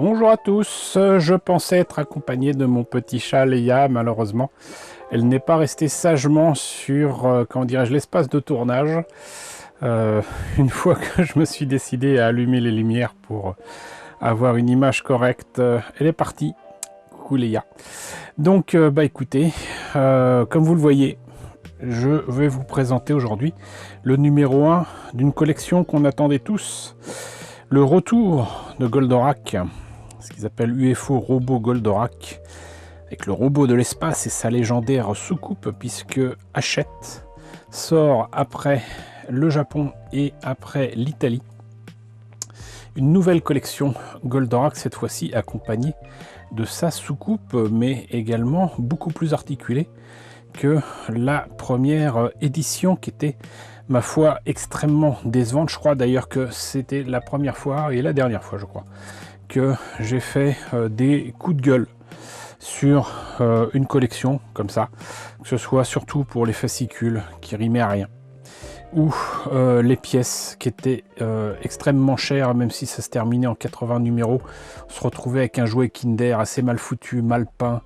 Bonjour à tous, je pensais être accompagné de mon petit chat Leia, malheureusement. Elle n'est pas restée sagement sur, comment dirais-je, l'espace de tournage. Une fois que je me suis décidé à allumer les lumières pour avoir une image correcte, elle est partie. Coucou Leia. Donc, écoutez, comme vous le voyez, je vais vous présenter aujourd'hui le numéro 1 d'une collection qu'on attendait tous. Le retour de Goldorak, ce qu'ils appellent UFO Robot Goldorak, avec le robot de l'espace et sa légendaire soucoupe, puisque Hachette sort après le Japon et après l'Italie. Une nouvelle collection Goldorak, cette fois-ci accompagnée de sa soucoupe, mais également beaucoup plus articulée que la première édition qui était, ma foi, extrêmement décevante. Je crois d'ailleurs que c'était la première fois et la dernière fois, je crois, que j'ai fait des coups de gueule sur une collection comme ça, que ce soit surtout pour les fascicules qui rimaient à rien, ou les pièces qui étaient extrêmement chères, même si ça se terminait en 80 numéros. On se retrouvait avec un jouet Kinder assez mal foutu, mal peint,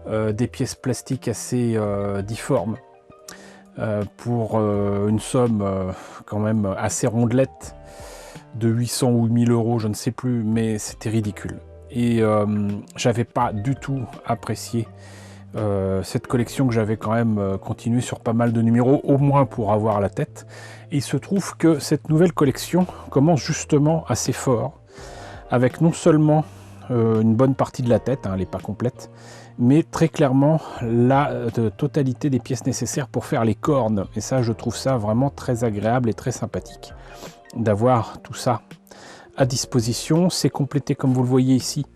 des pièces plastiques assez difformes, pour une somme quand même assez rondelette, de 800 ou 1000 euros, je ne sais plus, mais c'était ridicule. Et j'avais pas du tout apprécié cette collection, que j'avais quand même continué sur pas mal de numéros, au moins pour avoir la tête. Et il se trouve que cette nouvelle collection commence justement assez fort, avec non seulement une bonne partie de la tête, hein, elle n'est pas complète, mais très clairement la totalité des pièces nécessaires pour faire les cornes. Et ça, je trouve ça vraiment très agréable et très sympathique d'avoir tout ça à disposition. C'est complété, comme vous le voyez ici,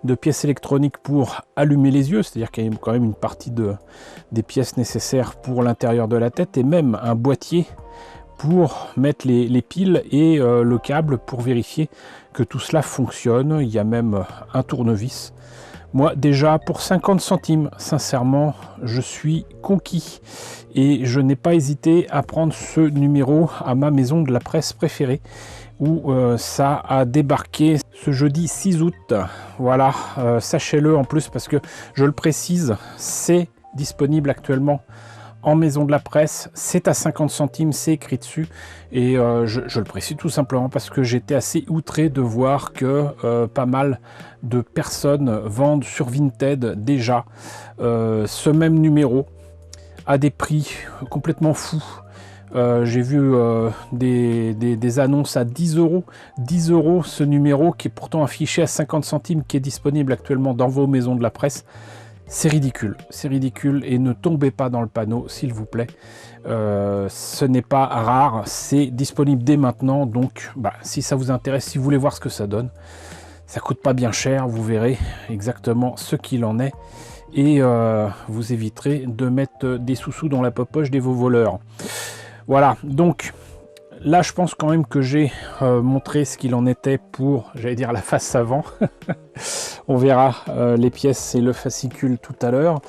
de pièces électroniques pour allumer les yeux, c'est-à-dire qu'il y a quand même une partie des pièces nécessaires pour l'intérieur de la tête, et même un boîtier pour mettre les piles et le câble pour vérifier que tout cela fonctionne. Il y a même un tournevis. Moi, déjà, pour 50 centimes, sincèrement, je suis conquis. Et je n'ai pas hésité à prendre ce numéro à ma maison de la presse préférée, où ça a débarqué ce jeudi 6 août. Voilà, sachez-le en plus, parce que je le précise, c'est disponible actuellement en maison de la presse, c'est à 50 centimes, c'est écrit dessus, et je le précise tout simplement parce que j'étais assez outré de voir que pas mal de personnes vendent sur Vinted déjà ce même numéro à des prix complètement fous. J'ai vu des annonces à 10 euros. 10 euros ce numéro qui est pourtant affiché à 50 centimes, qui est disponible actuellement dans vos maisons de la presse. C'est ridicule, et ne tombez pas dans le panneau, s'il vous plaît. Ce n'est pas rare, c'est disponible dès maintenant, donc si ça vous intéresse, si vous voulez voir ce que ça donne, ça coûte pas bien cher, vous verrez exactement ce qu'il en est, et vous éviterez de mettre des sous-sous dans la poche de vos voleurs. Voilà, donc là je pense quand même que j'ai montré ce qu'il en était pour, j'allais dire, la face avant. On verra les pièces et le fascicule tout à l'heure.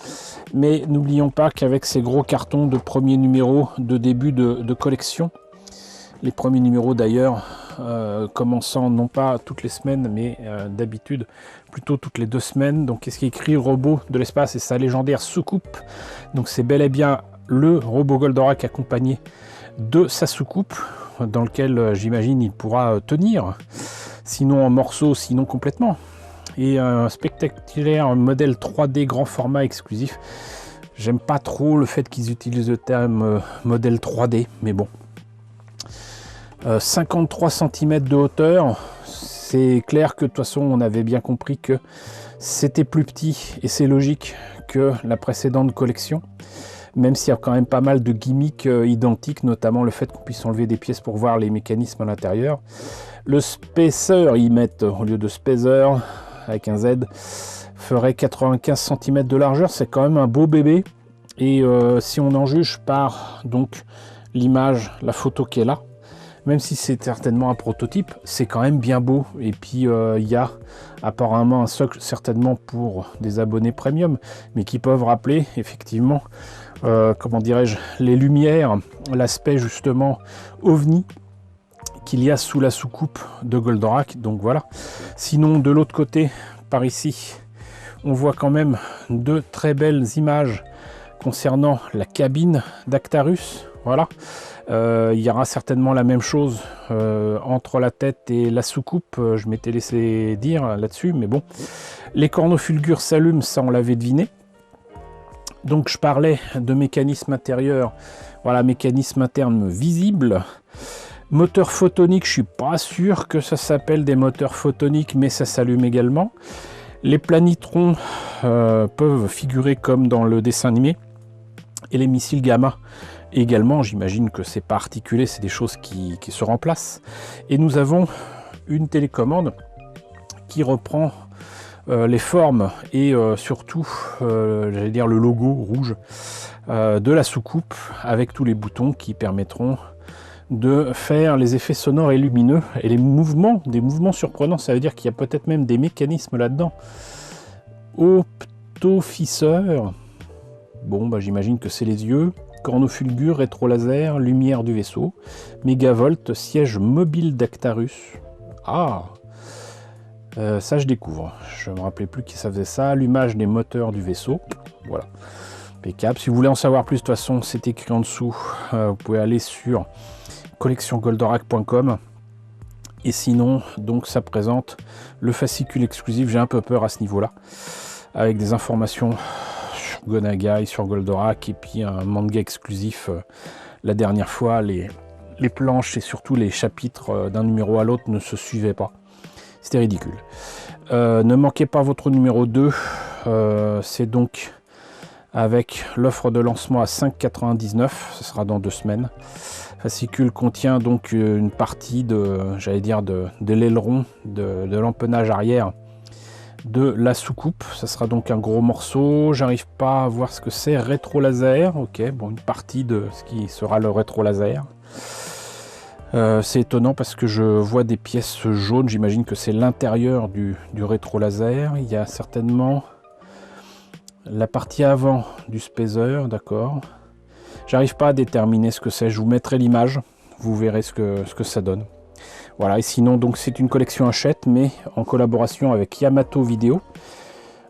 Mais n'oublions pas qu'avec ces gros cartons de premiers numéros de début de collection, les premiers numéros d'ailleurs commençant non pas toutes les semaines, mais d'habitude plutôt toutes les 2 semaines. Donc qu'est-ce qui est écrit? Robot de l'espace et sa légendaire soucoupe. Donc c'est bel et bien le robot Goldorak accompagné de sa soucoupe, dans lequel j'imagine il pourra tenir, sinon en morceaux, sinon complètement. Et un spectaculaire modèle 3D grand format exclusif. J'aime pas trop le fait qu'ils utilisent le terme modèle 3D, mais bon. 53 cm de hauteur, c'est clair que de toute façon on avait bien compris que c'était plus petit, et c'est logique, que la précédente collection. Même s'il y a quand même pas mal de gimmicks identiques, notamment le fait qu'on puisse enlever des pièces pour voir les mécanismes à l'intérieur. Le spacer, ils mettent, au lieu de spacer, avec un Z, ferait 95 cm de largeur. C'est quand même un beau bébé. Et si on en juge par donc l'image, la photo qui est là, même si c'est certainement un prototype, c'est quand même bien beau. Et puis il y a apparemment un socle certainement pour des abonnés premium, mais qui peuvent rappeler effectivement, comment dirais-je, les lumières, l'aspect justement ovni qu'il y a sous la soucoupe de Goldorak. Donc voilà. Sinon, de l'autre côté, par ici, on voit quand même de très belles images concernant la cabine d'Actarus. Voilà. Il y aura certainement la même chose entre la tête et la soucoupe. Je m'étais laissé dire là-dessus, mais bon. Les cornofulgures s'allument, ça on l'avait deviné. Donc je parlais de mécanisme intérieur. Voilà, mécanisme interne visible. Moteur photonique, je suis pas sûr que ça s'appelle des moteurs photoniques, mais ça s'allume également. Les planitrons peuvent figurer comme dans le dessin animé. Et les missiles gamma également, j'imagine que c'est pas articulé, c'est des choses qui se remplacent. Et nous avons une télécommande qui reprend les formes et surtout, j'allais dire le logo rouge de la soucoupe, avec tous les boutons qui permettront de faire les effets sonores et lumineux et les mouvements, des mouvements surprenants. Ça veut dire qu'il y a peut-être même des mécanismes là-dedans. Optofisseur, bon bah j'imagine que c'est les yeux. Cornofulgure, rétro-laser, lumière du vaisseau, mégavolt, siège mobile d'Actarus. Ah, ça je découvre. Je ne me rappelais plus qui ça faisait ça. Allumage des moteurs du vaisseau. Voilà. Impeccable. Si vous voulez en savoir plus, de toute façon, c'est écrit en dessous. Vous pouvez aller sur collectiongoldorak.com. Et sinon, donc ça présente le fascicule exclusif. J'ai un peu peur à ce niveau-là, avec des informations sur Gonagai, sur Goldorak, et puis un manga exclusif. La dernière fois, les planches et surtout les chapitres d'un numéro à l'autre ne se suivaient pas. C'était ridicule. Ne manquez pas votre numéro 2. C'est donc avec l'offre de lancement à 5,99. Ce sera dans 2 semaines. Fascicule contient donc une partie de, j'allais dire, de l'aileron, de l'empennage arrière de la soucoupe. Ça sera donc un gros morceau. J'arrive pas à voir ce que c'est. Rétro laser. Ok, bon, une partie de ce qui sera le rétro laser. C'est étonnant parce que je vois des pièces jaunes. J'imagine que c'est l'intérieur du rétro laser. Il y a certainement la partie avant du spacer, d'accord. J'arrive pas à déterminer ce que c'est. Je vous mettrai l'image. Vous verrez ce que ça donne. Voilà, et sinon, donc c'est une collection Hachette, mais en collaboration avec Yamato Video,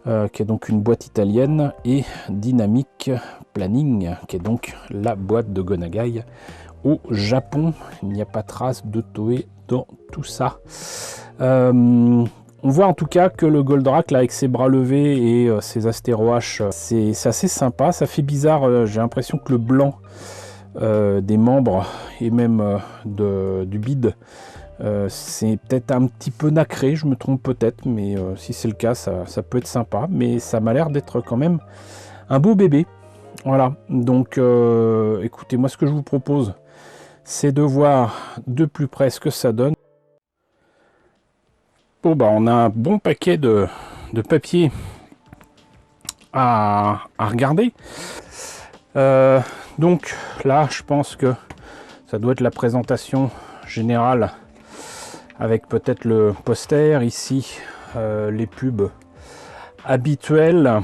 qui est donc une boîte italienne, et Dynamic Planning, qui est donc la boîte de Gonagai au Japon. Il n'y a pas trace de Toei dans tout ça. On voit en tout cas que le Goldorak, là, avec ses bras levés et ses astéroaches, c'est assez sympa. Ça fait bizarre, j'ai l'impression que le blanc des membres et même du bide, c'est peut-être un petit peu nacré, je me trompe peut-être, mais si c'est le cas, ça peut être sympa. Mais ça m'a l'air d'être quand même un beau bébé. Voilà, donc écoutez, moi ce que je vous propose, c'est de voir de plus près ce que ça donne. Bon, bah, on a un bon paquet de papier à regarder. Donc là, je pense que ça doit être la présentation générale avec peut-être le poster. Ici, les pubs habituelles.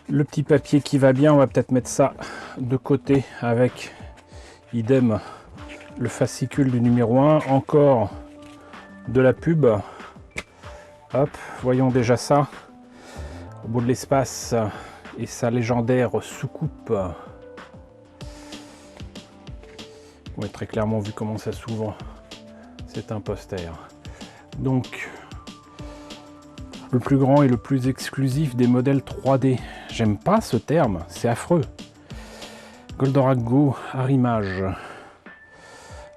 Le petit papier qui va bien, on va peut-être mettre ça de côté avec idem le fascicule du numéro 1. Encore de la pub. Hop, voyons déjà ça. Au bout de l'espace et sa légendaire soucoupe. Ouais, très clairement, vu comment ça s'ouvre, c'est un poster. Donc, le plus grand et le plus exclusif des modèles 3D. J'aime pas ce terme, c'est affreux. Goldorak Go Arrimage.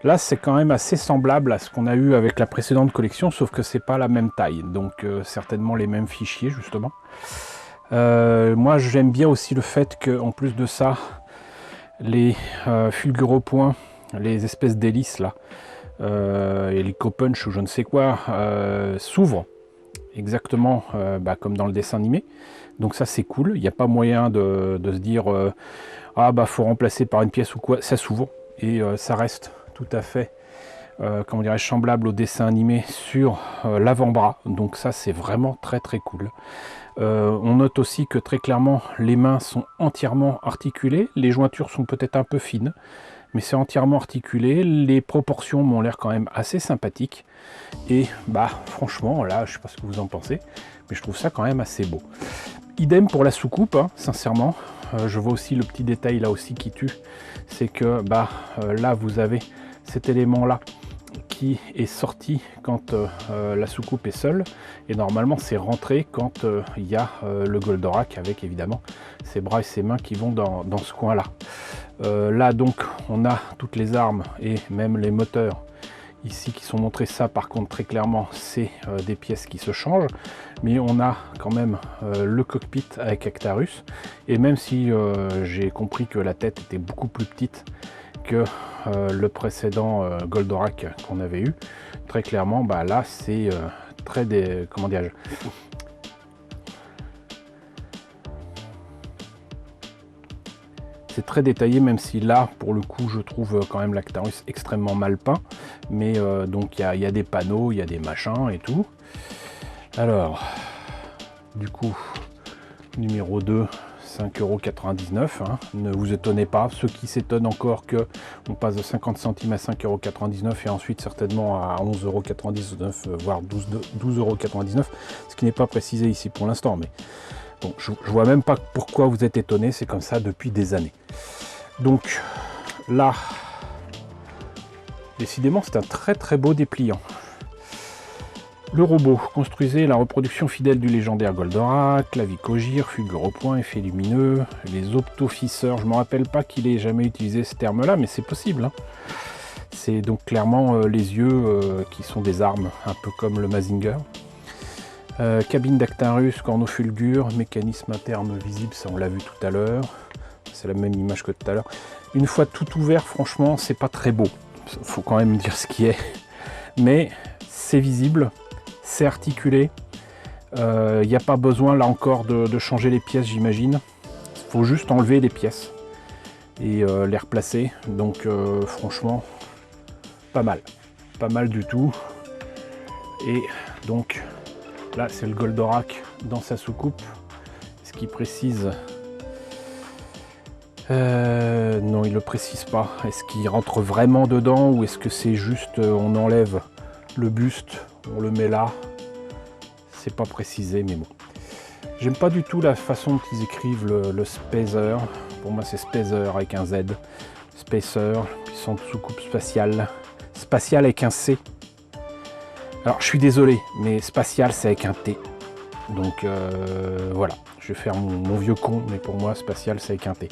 Là, c'est quand même assez semblable à ce qu'on a eu avec la précédente collection, sauf que c'est pas la même taille. Donc, certainement les mêmes fichiers, justement. Moi, j'aime bien aussi le fait qu'en plus de ça, les fulguropoints, les espèces d'hélices là, et les copunch ou je ne sais quoi, s'ouvrent exactement comme dans le dessin animé. Donc ça c'est cool, il n'y a pas moyen de se dire ah bah faut remplacer par une pièce ou quoi, ça s'ouvre et ça reste tout à fait comment dirais-je, semblable au dessin animé sur l'avant-bras. Donc ça c'est vraiment très très cool. On note aussi que très clairement les mains sont entièrement articulées, les jointures sont peut-être un peu fines, mais c'est entièrement articulé. Les proportions m'ont l'air quand même assez sympathiques. Et bah franchement, là, je sais pas ce que vous en pensez, mais je trouve ça quand même assez beau. Idem pour la soucoupe, hein, sincèrement. Je vois aussi le petit détail là aussi qui tue, c'est que bah là vous avez cet élément là qui est sorti quand la soucoupe est seule, et normalement c'est rentré quand il y a le Goldorak avec évidemment ses bras et ses mains qui vont dans ce coin là. Là donc on a toutes les armes et même les moteurs ici qui sont montrés. Ça par contre très clairement c'est des pièces qui se changent, mais on a quand même le cockpit avec Actarus, et même si j'ai compris que la tête était beaucoup plus petite que le précédent Goldorak qu'on avait eu, très clairement bah là c'est très comment dirais-je, c'est très détaillé, même si là pour le coup je trouve quand même l'Actarus extrêmement mal peint, mais donc il y a des panneaux, il y a des machins et tout. Alors du coup numéro 2, 5,99 €, hein. Ne vous étonnez pas, ceux qui s'étonnent encore que on passe de 50 centimes à 5,99 € et ensuite certainement à 11,99 €, voire 12,99 €, ce qui n'est pas précisé ici pour l'instant, mais bon, je vois même pas pourquoi vous êtes étonnés, c'est comme ça depuis des années. Donc là, décidément c'est un très beau dépliant. Le robot, construisez la reproduction fidèle du légendaire Goldorak, clavicogire, fulgure au point, effet lumineux, les optofisseurs. Je ne me rappelle pas qu'il ait jamais utilisé ce terme-là, mais c'est possible, hein. C'est donc clairement les yeux qui sont des armes, un peu comme le Mazinger. Cabine d'Actarus, corneau fulgure, mécanisme interne visible, ça on l'a vu tout à l'heure. C'est la même image que tout à l'heure. Une fois tout ouvert, franchement, c'est pas très beau. Faut quand même dire ce qui est. Mais c'est visible. C'est articulé, il n'y a pas besoin là encore de changer les pièces, j'imagine. Il faut juste enlever les pièces et les replacer. Donc franchement, pas mal du tout. Et donc là c'est le Goldorak dans sa soucoupe, ce qui précise, non il le précise pas. Est-ce qu'il rentre vraiment dedans ou est-ce que c'est juste on enlève le buste, on le met là, c'est pas précisé, mais bon. J'aime pas du tout la façon dont ils écrivent le Spacer. Pour moi c'est Spacer avec un Z. Spacer, puissante soucoupe spatiale. Spatiale avec un C. Alors je suis désolé, mais spatial c'est avec un T. Donc voilà, je vais faire mon vieux con, mais pour moi spatial c'est avec un T.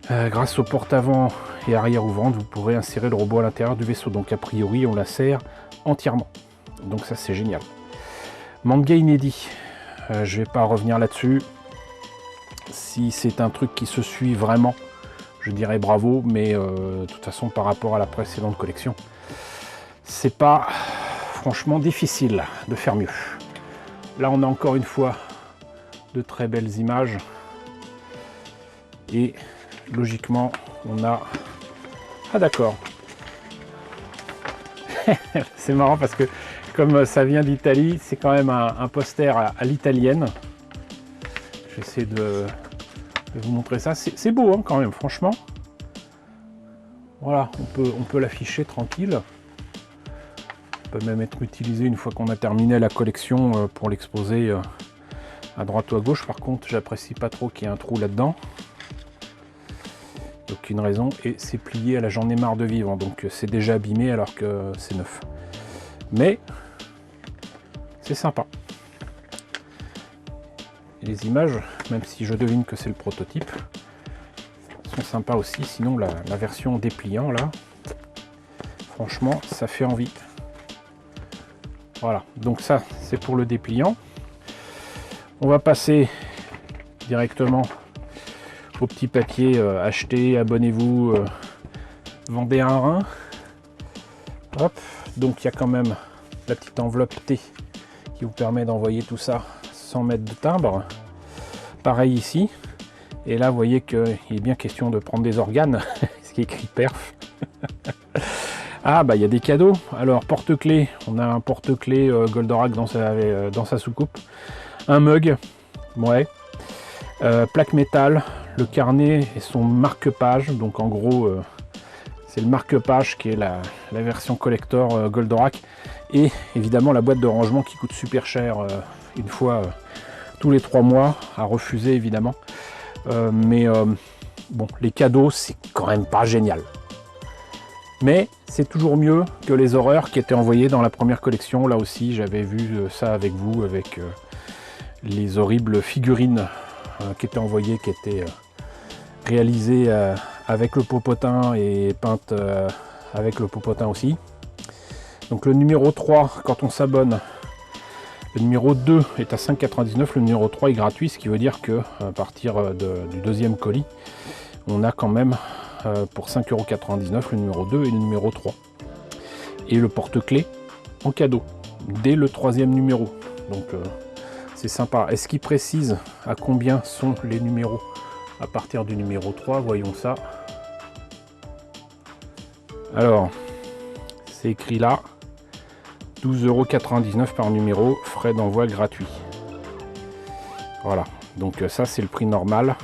Grâce aux portes avant et arrière ouvrantes, vous pourrez insérer le robot à l'intérieur du vaisseau. Donc a priori, on la sert entièrement. Donc ça, c'est génial. Manga inédit. Je vais pas revenir là-dessus. Si c'est un truc qui se suit vraiment, je dirais bravo. Mais de toute façon, par rapport à la précédente collection, c'est pas franchement difficile de faire mieux. Là, on a encore une fois de très belles images. Et logiquement, on a... Ah d'accord. C'est marrant parce que comme ça vient d'Italie, c'est quand même un poster à l'italienne. J'essaie de vous montrer ça. C'est beau hein, quand même, franchement. Voilà, on peut l'afficher tranquille. Ça peut même être utilisé une fois qu'on a terminé la collection pour l'exposer à droite ou à gauche. Par contre, j'apprécie pas trop qu'il y ait un trou là-dedans. Aucune raison, et c'est plié à la j'en ai marre de vivre, donc c'est déjà abîmé alors que c'est neuf. Mais c'est sympa. Et les images, même si je devine que c'est le prototype, sont sympas aussi. Sinon la version dépliant là, franchement ça fait envie. Voilà, donc ça c'est pour le dépliant. On va passer directement au petit papier achetez, abonnez-vous, vendez un rein. Hop, donc il y a quand même la petite enveloppe T qui vous permet d'envoyer tout ça sans mettre de timbre. Pareil ici. Et là, vous voyez qu'il est bien question de prendre des organes, ce qui est écrit perf. Ah, bah il y a des cadeaux. Alors, porte-clés, on a un porte-clés Goldorak dans sa soucoupe. Un mug, ouais. Plaque métal, le carnet et son marque-page. Donc, en gros, C'est le marque-page qui est la version collector Goldorak. Et évidemment la boîte de rangement qui coûte super cher une fois tous les 3 mois, à refuser évidemment. Bon, les cadeaux, c'est quand même pas génial. Mais c'est toujours mieux que les horreurs qui étaient envoyées dans la première collection. Là aussi, j'avais vu ça avec vous, avec les horribles figurines qui étaient envoyées, qui étaient réalisées avec le popotin et peintes avec le popotin aussi. Donc le numéro 3, quand on s'abonne, le numéro 2 est à 5,99, le numéro 3 est gratuit, ce qui veut dire que à partir du deuxième colis, on a quand même pour 5,99 € le numéro 2 et le numéro 3. Et le porte-clés en cadeau, dès le 3e numéro. Donc c'est sympa. Est-ce qu'il précise à combien sont les numéros à partir du numéro 3? Voyons ça. Alors, c'est écrit là. 12,99 € par numéro, frais d'envoi gratuits. Voilà, donc ça c'est le prix normal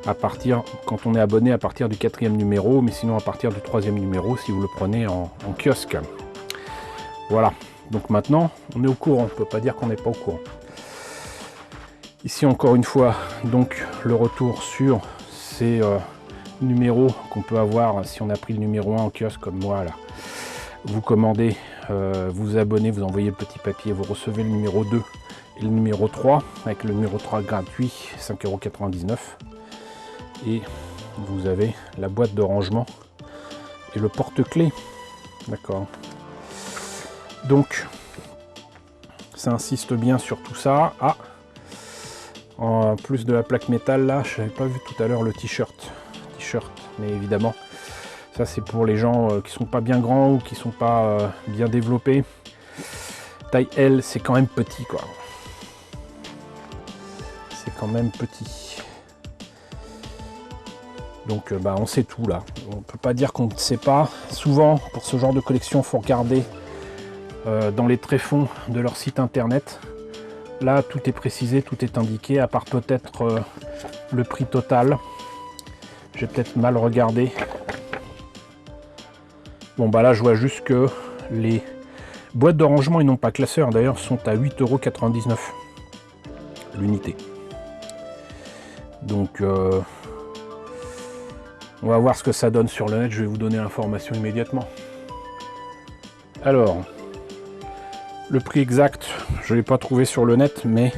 à partir, quand on est abonné à partir du 4e numéro, mais sinon à partir du 3e numéro si vous le prenez en kiosque. Voilà, donc maintenant on est au courant, on ne peut pas dire qu'on n'est pas au courant. Ici encore une fois, donc le retour sur ces numéros qu'on peut avoir si on a pris le numéro 1 en kiosque comme moi là. Vous commandez, vous abonnez, vous envoyez le petit papier, vous recevez le numéro 2 et le numéro 3, avec le numéro 3 gratuit, 5,99 €. Et vous avez la boîte de rangement et le porte-clés. D'accord. Donc, ça insiste bien sur tout ça. Ah, en plus de la plaque métal, là, je n'avais pas vu tout à l'heure le t-shirt. Mais évidemment, ça c'est pour les gens qui sont pas bien grands ou qui sont pas bien développés. Taille L, c'est quand même petit, quoi. C'est quand même petit. Donc on sait tout là. On peut pas dire qu'on ne sait pas. Souvent, pour ce genre de collection, il faut regarder dans les tréfonds de leur site internet. Là, tout est précisé, tout est indiqué, à part peut-être le prix total. J'ai peut-être mal regardé. Bon là je vois juste que les boîtes de rangement, ils n'ont pas classeur, d'ailleurs sont à 8,99 € l'unité. Donc on va voir ce que ça donne sur le net, je vais vous donner l'information immédiatement. Alors, le prix exact, je ne l'ai pas trouvé sur le net, mais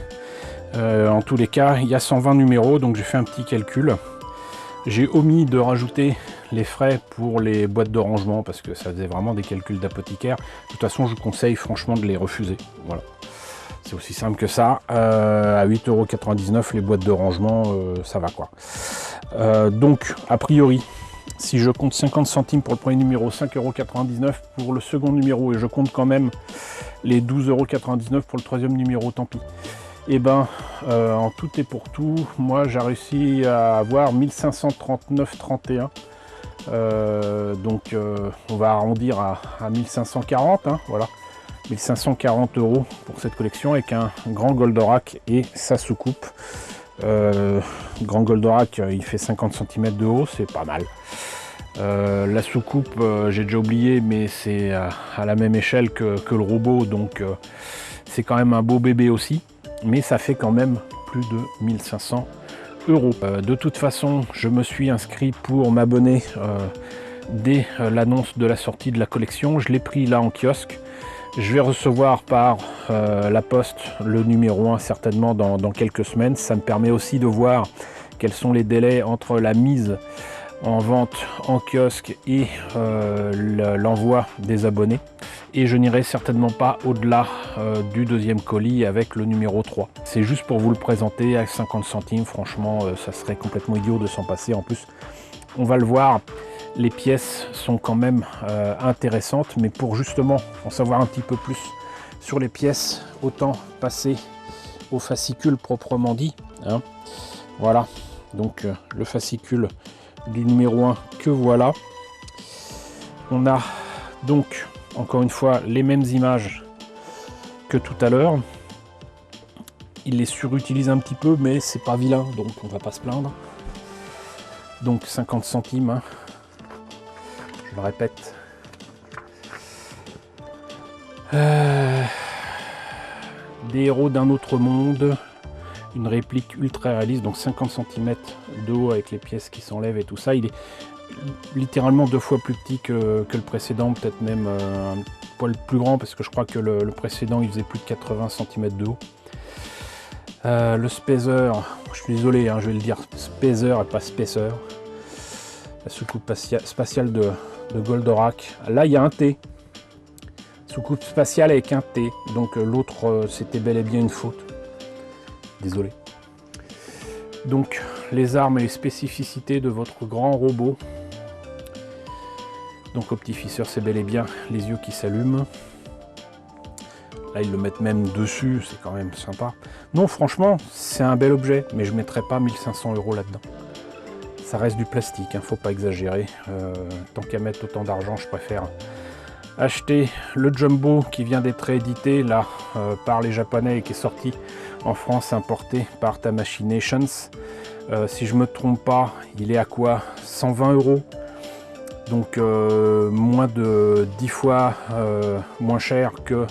en tous les cas, il y a 120 numéros, donc j'ai fait un petit calcul. J'ai omis de rajouter les frais pour les boîtes de rangement parce que ça faisait vraiment des calculs d'apothicaire. De toute façon, je vous conseille franchement de les refuser. Voilà, c'est aussi simple que ça. À 8,99 € les boîtes de rangement, ça va quoi. Donc, a priori, si je compte 50 centimes pour le premier numéro, 5,99 € pour le second numéro, et je compte quand même les 12,99 € pour le troisième numéro, tant pis. Et en tout et pour tout, moi j'ai réussi à avoir 1539,31 €. Donc on va arrondir à 1540, hein, voilà. 1540 € pour cette collection avec un grand Goldorak et sa soucoupe. Grand Goldorak, il fait 50 cm de haut, c'est pas mal. La soucoupe, j'ai déjà oublié, mais c'est à la même échelle que le robot, donc c'est quand même un beau bébé aussi. Mais ça fait quand même plus de 1500 €. De toute façon, je me suis inscrit pour m'abonner dès l'annonce de la sortie de la collection. Je l'ai pris là en kiosque. Je vais recevoir par la poste le numéro 1 certainement dans quelques semaines. Ça me permet aussi de voir quels sont les délais entre la mise en vente en kiosque et l'envoi des abonnés. Et je n'irai certainement pas au-delà du deuxième colis avec le numéro 3. C'est juste pour vous le présenter à 50 centimes. Franchement, ça serait complètement idiot de s'en passer. En plus, on va le voir, les pièces sont quand même intéressantes. Mais pour justement en savoir un petit peu plus sur les pièces, autant passer au fascicule proprement dit, hein. Voilà, donc le fascicule du numéro 1 que voilà. On a donc encore une fois les mêmes images que tout à l'heure. Il les surutilise un petit peu, mais c'est pas vilain, donc on va pas se plaindre. Donc 50 centimes, hein. le répète. Des héros d'un autre monde, une réplique ultra réaliste, donc 50 cm de haut avec les pièces qui s'enlèvent et tout ça. Il est littéralement 2 fois plus petit que le précédent, peut-être même un poil plus grand, parce que je crois que le précédent il faisait plus de 80 cm de haut. Le Spacer, je suis désolé, hein, je vais le dire Spacer et pas Spacer. La soucoupe spatiale de Goldorak. Là il y a un T. Soucoupe spatiale avec un T, donc l'autre c'était bel et bien une faute. Désolé. Donc les armes et les spécificités de votre grand robot. Donc Optificer, c'est bel et bien les yeux qui s'allument. Là ils le mettent même dessus, c'est quand même sympa. Non franchement c'est un bel objet, mais je ne mettrai pas 1500 € là-dedans. Ça reste du plastique, hein, faut pas exagérer. Tant qu'à mettre autant d'argent, je préfère acheter le Jumbo qui vient d'être édité là par les Japonais et qui est sorti en France, importé par Tamashii Nations. Si je me trompe pas, il est à quoi, 120 €. Donc moins de 10 fois moins cher que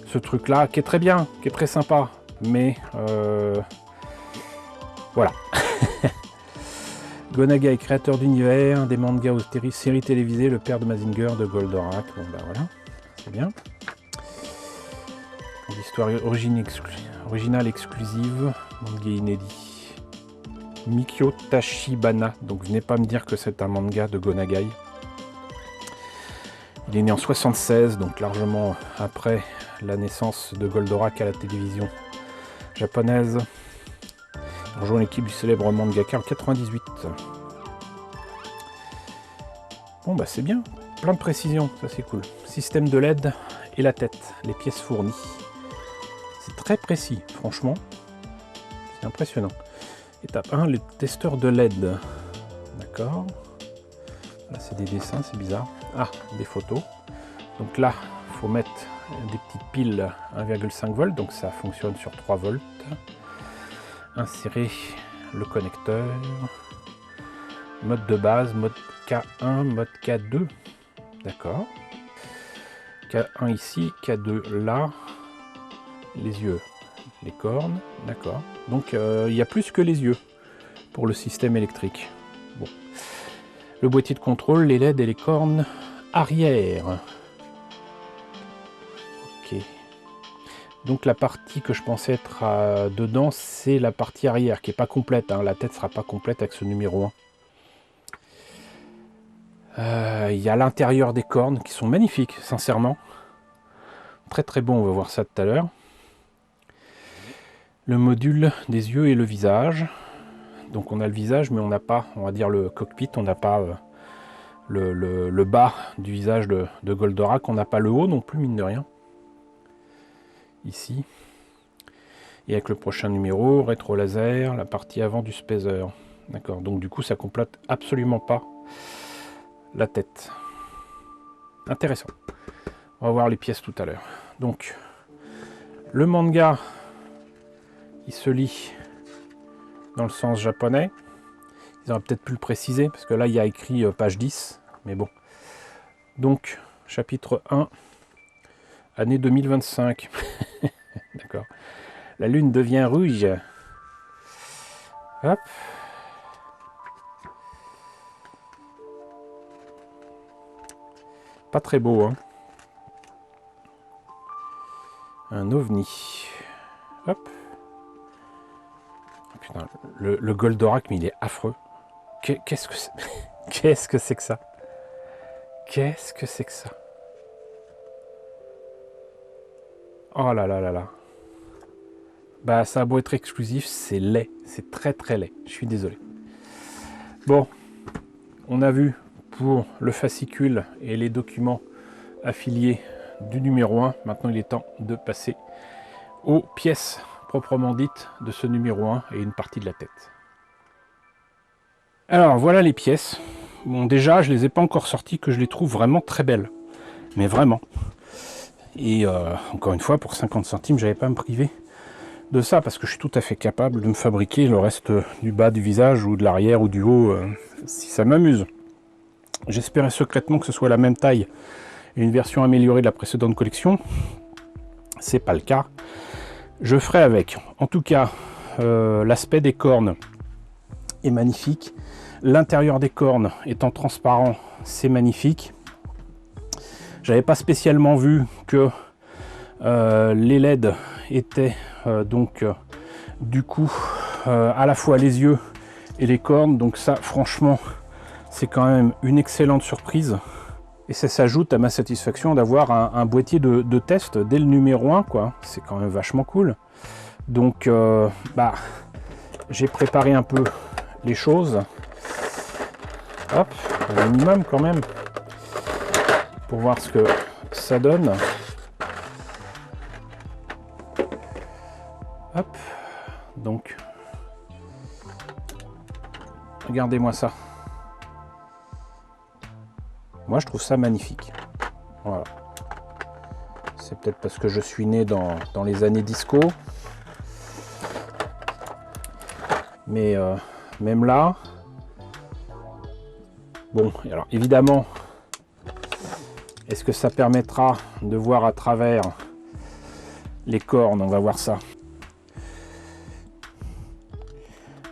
ce truc là, qui est très bien, qui est très sympa, mais voilà. Go Nagai, créateur d'univers, des mangas aux séries télévisées, le père de Mazinger, de Goldorak. Bon bah voilà, c'est bien. L'histoire originale exclusive, manga inédit. Mikio Tachibana, donc venez pas me dire que c'est un manga de Go Nagai. Il est né en 76, donc largement après la naissance de Goldorak à la télévision japonaise. Il rejoint l'équipe du célèbre mangaka en 98. Bon bah c'est bien, plein de précisions, ça c'est cool. Système de LED et la tête, les pièces fournies. C'est très précis, franchement. C'est impressionnant. Étape 1, les testeurs de LED. D'accord. Là c'est des dessins, c'est bizarre. Ah, des photos. Donc là, il faut mettre des petites piles 1,5 volts, donc ça fonctionne sur 3 volts. Insérer le connecteur. Mode de base, mode K1, mode K2. D'accord. K1 ici, K2 là. Les yeux, les cornes. D'accord. Donc il y a plus que les yeux pour le système électrique. Bon. Le boîtier de contrôle, les LED et les cornes arrière. Ok. Donc la partie que je pensais être dedans, c'est la partie arrière qui n'est pas complète. Hein. La tête ne sera pas complète avec ce numéro 1. Il y a l'intérieur des cornes qui sont magnifiques, sincèrement. Très très bon, on va voir ça tout à l'heure. Le module des yeux et le visage. Donc on a le visage, mais on n'a pas, on va dire le cockpit, on n'a pas le bas du visage de Goldorak, on n'a pas le haut non plus, mine de rien. Ici. Et avec le prochain numéro, rétro laser, la partie avant du Spacer. D'accord, donc du coup ça complète absolument pas la tête. Intéressant. On va voir les pièces tout à l'heure. Donc, le manga, il se lit dans le sens japonais. Ils auraient peut-être pu le préciser, parce que là, il y a écrit page 10, mais bon. Donc, chapitre 1, année 2025. D'accord. La lune devient rouge. Hop. Pas très beau, hein. Un ovni. Hop. Oh, putain, le Goldorak, mais il est affreux. Qu'est-ce que c'est? Qu'est-ce que c'est que ça? Qu'est-ce que c'est que ça? Oh là là là là. Bah ça a beau être exclusif, c'est laid. C'est très très laid. Je suis désolé. Bon, on a vu pour le fascicule et les documents affiliés du numéro 1. Maintenant, il est temps de passer aux pièces proprement dites de ce numéro 1 et une partie de la tête. Alors, voilà les pièces. Bon, déjà, je les ai pas encore sorties, que je les trouve vraiment très belles. Mais vraiment. Et encore une fois, pour 50 centimes, j'avais pas à me priver de ça, parce que je suis tout à fait capable de me fabriquer le reste du bas du visage, ou de l'arrière, ou du haut, si ça m'amuse. J'espérais secrètement que ce soit la même taille et une version améliorée de la précédente collection. C'est pas le cas. Je ferai avec. En tout cas, l'aspect des cornes est magnifique. L'intérieur des cornes étant transparent, c'est magnifique. J'avais pas spécialement vu que les LED étaient du coup à la fois les yeux et les cornes. Donc ça, franchement, c'est quand même une excellente surprise. Et ça s'ajoute à ma satisfaction d'avoir un boîtier de test dès le numéro 1, quoi. C'est quand même vachement cool. Donc, j'ai préparé un peu les choses. Hop, un minimum quand même. Pour voir ce que ça donne. Hop, donc, regardez-moi ça. Moi, je trouve ça magnifique. Voilà. C'est peut-être parce que je suis né dans les années disco. Mais même là... Bon, alors évidemment, est-ce que ça permettra de voir à travers les cornes? On va voir ça.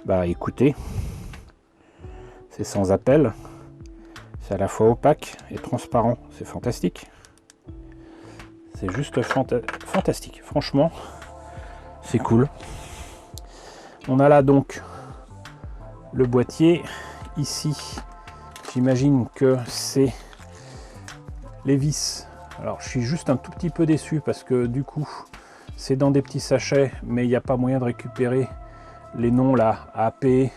Bah écoutez, c'est sans appel. C'est à la fois opaque et transparent. C'est fantastique. C'est juste fantastique. Franchement, c'est cool. On a là donc le boîtier. Ici, j'imagine que c'est les vis. Alors, je suis juste un tout petit peu déçu parce que du coup, c'est dans des petits sachets, mais il n'y a pas moyen de récupérer les noms là, AP,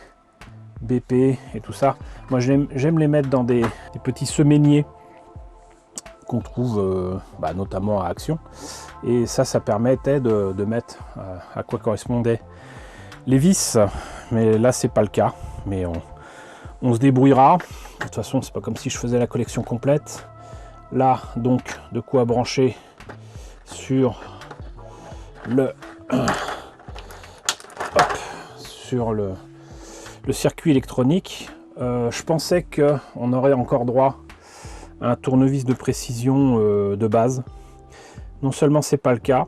BP et tout ça. Moi, j'aime les mettre dans des petits semainiers qu'on trouve notamment à Action. Et ça permettait de mettre à quoi correspondaient les vis. Mais là, c'est pas le cas. Mais on se débrouillera. De toute façon, c'est pas comme si je faisais la collection complète. Là, donc, de quoi brancher sur le circuit électronique. Je pensais qu'on aurait encore droit à un tournevis de précision de base. Non seulement c'est pas le cas,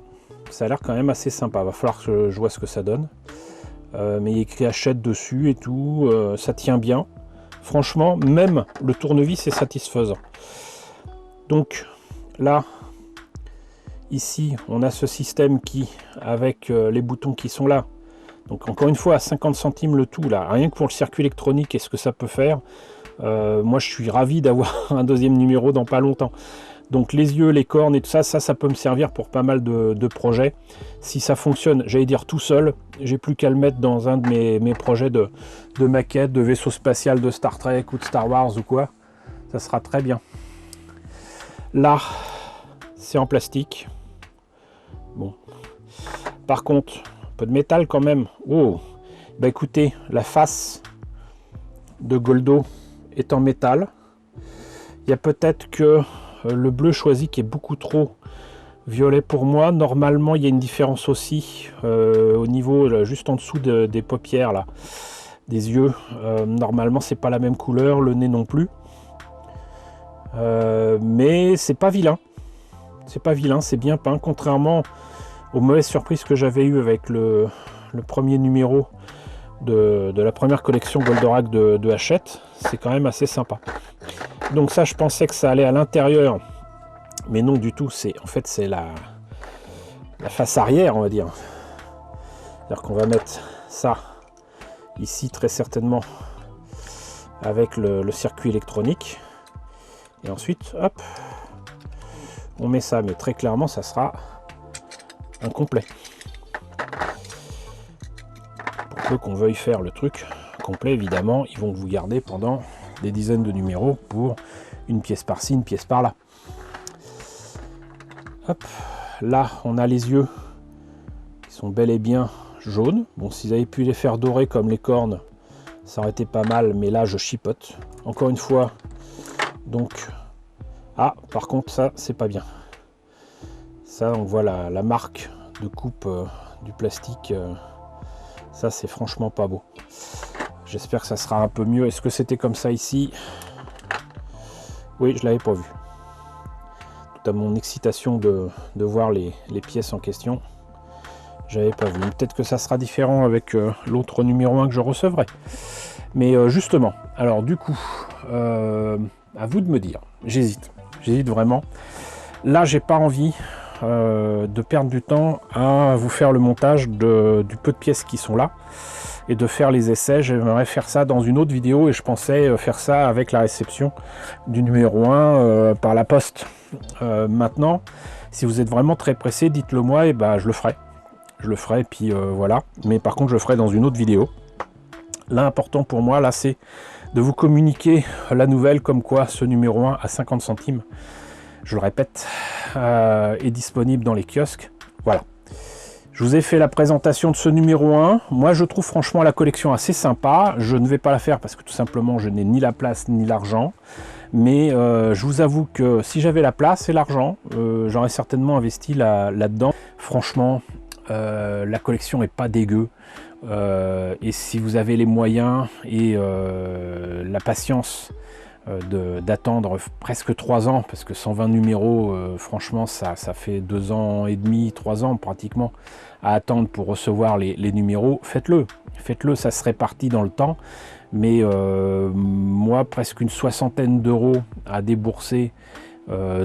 ça a l'air quand même assez sympa. Va falloir que je vois ce que ça donne. Mais il y a écrit Hachette dessus et tout. Ça tient bien. Franchement, même le tournevis est satisfaisant. Donc là, ici, on a ce système qui, avec les boutons qui sont là, donc encore une fois à 50 centimes le tout, là, rien que pour le circuit électronique et ce que ça peut faire, moi je suis ravi d'avoir un deuxième numéro dans pas longtemps. Donc les yeux, les cornes et tout ça, ça peut me servir pour pas mal de projets. Si ça fonctionne, j'allais dire tout seul, j'ai plus qu'à le mettre dans un de mes projets de maquette, de vaisseau spatial de Star Trek ou de Star Wars ou quoi. Ça sera très bien. Là, c'est en plastique. Bon. Par contre, un peu de métal quand même. Oh, bah écoutez, la face de Goldo est en métal. Il y a peut-être que le bleu choisi qui est beaucoup trop violet pour moi. Normalement, il y a une différence aussi au niveau, là, juste en dessous des paupières, là, des yeux. Normalement, c'est pas la même couleur, le nez non plus. Mais c'est pas vilain. C'est pas vilain, c'est bien peint, contrairement aux mauvaises surprises que j'avais eues avec le premier numéro de la première collection Goldorak de Hachette. C'est quand même assez sympa. Donc ça, je pensais que ça allait à l'intérieur, mais non du tout. En fait, c'est la face arrière, on va dire. C'est-à-dire qu'on va mettre ça ici, très certainement, avec le circuit électronique. Et ensuite, hop, on met ça. Mais très clairement, ça sera un complet. Pour peu qu'on veuille faire le truc complet, évidemment, ils vont vous garder pendant des dizaines de numéros pour une pièce par-ci, une pièce par-là. Hop, là, on a les yeux qui sont bel et bien jaunes. Bon, s'ils avaient pu les faire dorer comme les cornes, ça aurait été pas mal, mais là, je chipote. Encore une fois, donc... Ah, par contre, ça, c'est pas bien. Ça, on voit la marque de coupe du plastique. Ça, c'est franchement pas beau. J'espère que ça sera un peu mieux. Est-ce que c'était comme ça ici? Oui, je l'avais pas vu. Tout à mon excitation de voir les pièces en question, j'avais pas vu. Peut-être que ça sera différent avec l'autre numéro 1 que je recevrai. Mais justement, alors du coup, à vous de me dire. J'hésite vraiment. Là, j'ai pas envie de perdre du temps à vous faire le montage du peu de pièces qui sont là et de faire les essais. J'aimerais faire ça dans une autre vidéo et je pensais faire ça avec la réception du numéro 1 par la poste. Maintenant, si vous êtes vraiment très pressé, dites-le moi et bah je le ferai. Je le ferai, puis voilà. Mais par contre, je le ferai dans une autre vidéo. L'important pour moi, là, c'est de vous communiquer la nouvelle comme quoi ce numéro 1 à 50 centimes, je le répète, est disponible dans les kiosques. Voilà. Je vous ai fait la présentation de ce numéro 1. Moi, je trouve franchement la collection assez sympa. Je ne vais pas la faire parce que tout simplement, je n'ai ni la place ni l'argent. Mais je vous avoue que si j'avais la place et l'argent, j'aurais certainement investi là-dedans. Franchement, la collection est pas dégueu. Et si vous avez les moyens et la patience d'attendre presque 3 ans, parce que 120 numéros, franchement, ça fait 2 ans et demi, 3 ans pratiquement à attendre pour recevoir les numéros, faites-le. Faites-le, ça se répartit dans le temps. Mais moi, presque une 60aine d'euros à débourser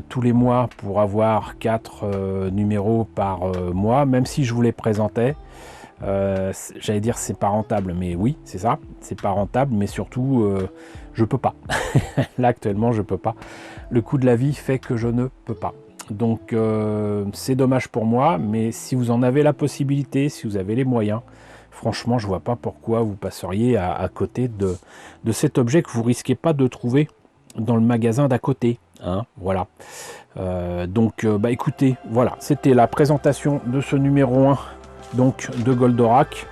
tous les mois pour avoir 4 numéros par mois, même si je vous les présentais, j'allais dire c'est pas rentable, mais oui, c'est ça, c'est pas rentable, mais surtout je peux pas. Là actuellement je peux pas. Le coût de la vie fait que je ne peux pas. Donc c'est dommage pour moi, mais si vous en avez la possibilité, si vous avez les moyens, franchement je vois pas pourquoi vous passeriez à côté de cet objet que vous risquez pas de trouver dans le magasin d'à côté. Hein, voilà. Donc bah écoutez, voilà, c'était la présentation de ce numéro 1 donc de Goldorak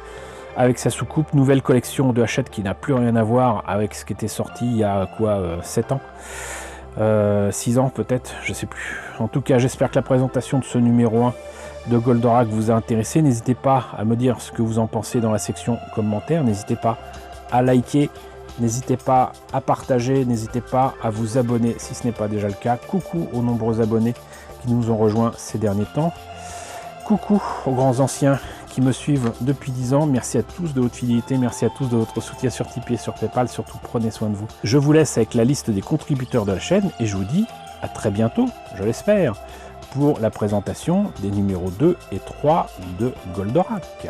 avec sa soucoupe, nouvelle collection de Hachette qui n'a plus rien à voir avec ce qui était sorti il y a quoi 7 ans 6 ans peut-être, je sais plus. En tout cas, j'espère que la présentation de ce numéro 1 de Goldorak vous a intéressé. N'hésitez pas à me dire ce que vous en pensez dans la section commentaires, n'hésitez pas à liker, n'hésitez pas à partager, n'hésitez pas à vous abonner si ce n'est pas déjà le cas. Coucou aux nombreux abonnés qui nous ont rejoints ces derniers temps. Coucou aux grands anciens qui me suivent depuis 10 ans. Merci à tous de votre fidélité, merci à tous de votre soutien sur Tipeee et sur Paypal. Surtout, prenez soin de vous. Je vous laisse avec la liste des contributeurs de la chaîne et je vous dis à très bientôt, je l'espère, pour la présentation des numéros 2 et 3 de Goldorak.